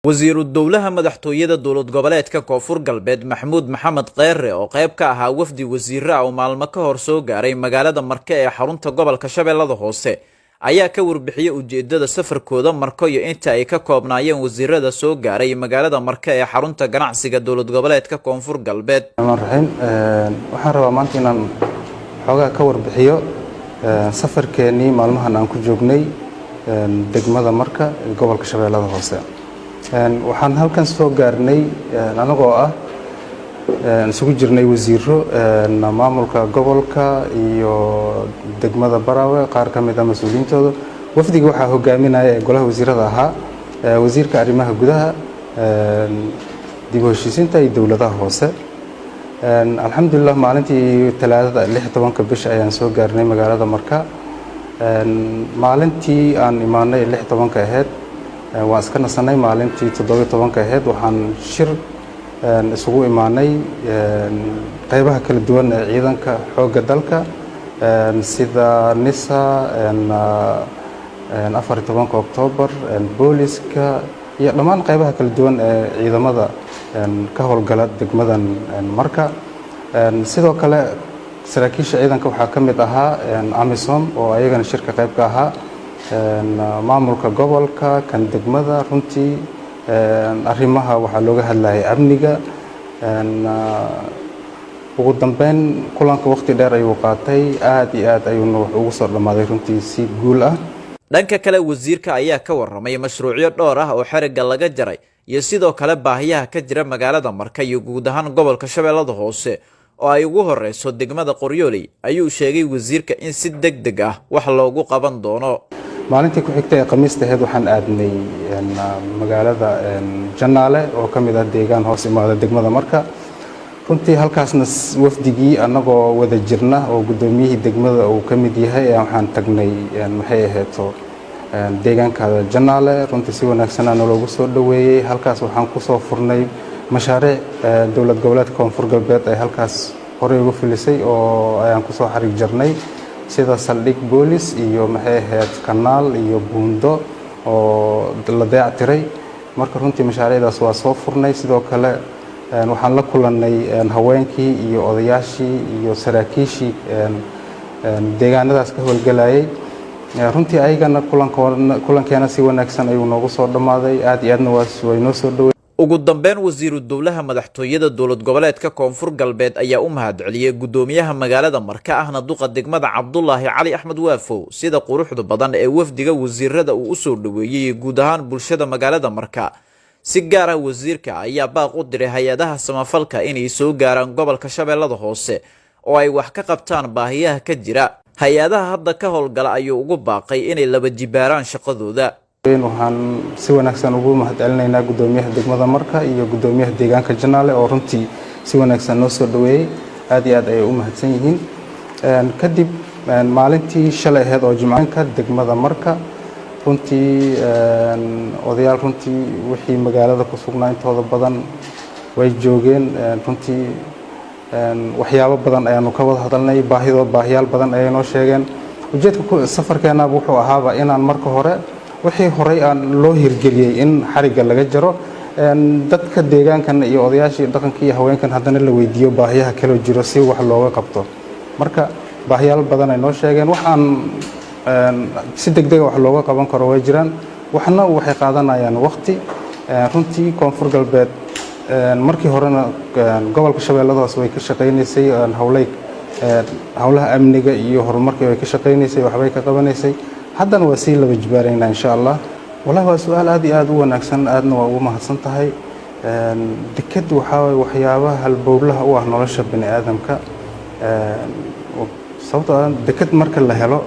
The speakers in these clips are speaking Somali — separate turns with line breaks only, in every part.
wasiiru dowlaha madaxtooyada dowlad goboleedka Koonfur Galbeed Maxamuud Maxamed Qeere oo qayb ka ahaa wafdi wasiirra oo maalmo ka hor soo gaaray magaalada Marka ee xarunta gobolka Shabeellada Hoose ayaa ka warbixiyay ujeedada safarkooda Marka iyo inta ay ka koobnaayeen wasiirrada soo gaaray magaalada Marka ee xarunta ganacsiga dowlad goboleedka Koonfur Galbeed.
waxaan rabaa maanta inaan xogaa ka warbixiyo safarkeeni maalmahan aan ku joognay degmada Marka ee gobolka Shabeellada Hoose. waxaan halkan soo gaarnay anagoo isugu jirnay wasiirro maamulka gobolka iyo degmada Barawe qaar ka mid ah mas'uuliyiintooda. wafdiga waxaa hogaaminaya golaha wasiirada ahaa wasiirka arrimaha gudaha dib u heshiisiinta iyo dowladaha hoose. alxamdulillah maalintii talaadada 16 bisha ayaan soo gaarnay magaalada Marka. maalintii aan imaanay 16 ahayd waan iska nasanay. maalintii 17 ahayd waxaan shir isugu imaanay qaybaha kala duwan ee ciidanka xoogga dalka sida NISA 14 Oktoobar booliska iyo dhammaan qaybaha kala duwan ee ciidamada ka howlgala degmadan Marka. sidoo kale saraakiisha ciidanka waxaa ka mid ahaa AMISOM oo ayagana shirka qayb ka ahaa maamulka gobolka kan degmada. runtii arrimaha waxaa looga hadlayay amniga. ugu dambeyn kulanka waqti dheer ayuu qaatay aad iyo aad ayuu ugu soo dhamaaday runtii si guul ah.
dhanka kale wasiirka ayaa ka warramay mashruucyo dhowr ah oo xiriga laga jaray iyo sidoo kale baahiyaha ka jira magaalada Marka iyo guud ahaan gobolka Shabeellada Hoose oo ay ugu horeyso degmada Qoryooley. ayuu sheegay wasiirka in si degdeg ah wax loogu qaban doono.
maalintii ku xigtay Khamiista ahayd waxaan aadnay magaalada Janaale oo ka mid ah deegaan hoos imaada degmada Marka. runtii halkaasna wafdigii anagoo wada jirna oo gudoomiyihii degmada uu ka mid yahay waxaan tagnay maxay ahayd deegaanka Janaale. runtii si wanaagsan aan loogu soo dhaweeyay. halkaas waxaan ku soo furnay mashaariic dowlad goboleedka Koonfur Galbeed ay halkaas hore ugu filisay oo ayaan ku soo xarig jarnay sida saldhig boolis iyo maxay ahayd kanaal iyo buundo oo la dayactiray. marka runtii mashaariicdaas waa soo furnay. sidoo kale waxaan la kulannay haweenkii iyo odayaashii iyo saraakiishii deegaanadaas ka howlgalayay. runtii ayagana kulankeena si wanaagsan ayuu noogu soo dhamaaday. aad iyo aadna way noo soo dhaweeyay.
ugu dambeyn wasiiru dowlaha madaxtooyada dowlad goboleedka Koonfur Galbeed ayaa u mahadceliyay gudoomiyaha magaalada Marka ahna duqa degmada Cabdullaahi Cali Axmed Waafow sida quruxda badan ee wafdiga wasiirada uu u soo dhaweeyay guud ahaan bulshada magaalada Marka. si gaar ah wasiirka ayaa baaq u diray hay'adaha samafalka inay soo gaaraan gobolka Shabeellada Hoose oo ay wax ka qabtaan baahiyaha ka jira. hay'adaha hadda ka howlgala ayuu ugu baaqay inay laba jibaaraan shaqadooda.
waxaan si wanaagsan ugu mahadcelinaynaa gudoomiyaha degmada Marka iyo gudoomiyaha deegaanka Janaale oo runtii si wanaagsan noo soo dhaweeyay. aad iyo aad ay u mahadsan yihiin. kadib maalintii shalay ahayd oo Jimcaanka degmada Marka runtii odayaal runtii wixii magaalada ku sugnaa intooda badan way joogeen. runtii waxyaabo badan ayaanu ka wada hadalnay. baahiyaal badan ayay noo sheegeen. ujeedka safarkeena wuxuu ahaaba inaan marka hore wixii horey aan loo hirgeliyay in xariga laga jaro dadka deegaankan iyo odayaashii dhaqanka iyo haweenkan haddana la weydiiyo baahiyaha kala jiro si wax looga qabto. marka baahiyaal badan ay noo sheegeen. waxaan si degdeg wax looga qaban karo way jiraan. waxna waxay qaadanayaan waqti. runtii Koonfur Galbeed markii horena gobolka Shabeellada Hoose way ka shaqeynaysay hawlaha amniga iyo horumarka way ka shaqeynaysay waxbay ka qabanaysay. haddana waa sii laba jibaaraynaa insha Allah. wallahi waa su'aal aad iyo aad u wanaagsan. aadna waa ugu mahadsan tahay. deked waxyaabaha halbowlaha u ah nolosha bani aadamka. sababtoo ah deked marka la helo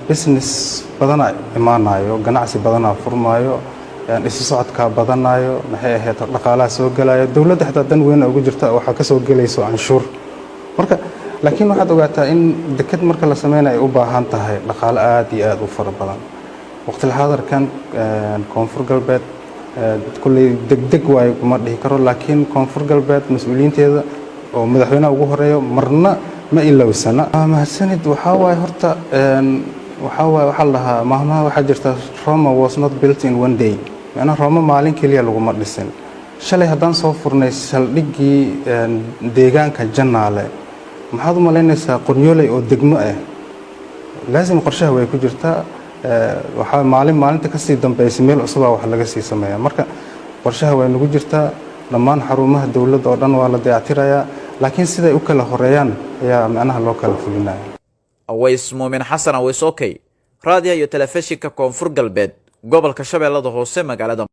business badana imaanayo, ganacsi badana furmaayo, isu socodka badanayo, maxay ahayd dhaqaalaha soo galayo. dawladda xitaa dan weyn ugu jirta waxa ka soo galayso canshuur. marka laakiin waxaad ogaataa in deked marka la sameynayo u baahan tahay dhaqaale aad iyo aad u fara badan. waqti xaadirkan Koonfur Galbeed kulli degdeg way kuma dhihi karo laakiin Koonfur Galbeed mas'uuliyiinteeda oo madaxweynaha ugu horeeyo marna ma ilowsana. mahadsanid waxa way horta waxa la dhahaa maahmaha waxa jirta Roma was not built in one day. macnaha Roma maalin kaliya laguma dhisin shalay haddaan soo furnay saldhiggii deegaanka Janaale maxaad u malaynaysaa Qoryooley oo degmo ah laazim qorshaha way ku jirtaa waxa maalinta ka sii dambeysay meel cusub wax laga sii sameeyaa marka qorshaha way nagu jirtaa dhammaan xarumaha dawladda oo dhan waa la dayactirayaa laakiin siday u kala horeeyaan ayaa macnaha loo kala fulinayaa
Aways Muumin Xasan Aways okay raadiyaha iyo telefishinka Koonfur Galbeed gobolka Shabeellada Hoose magaalada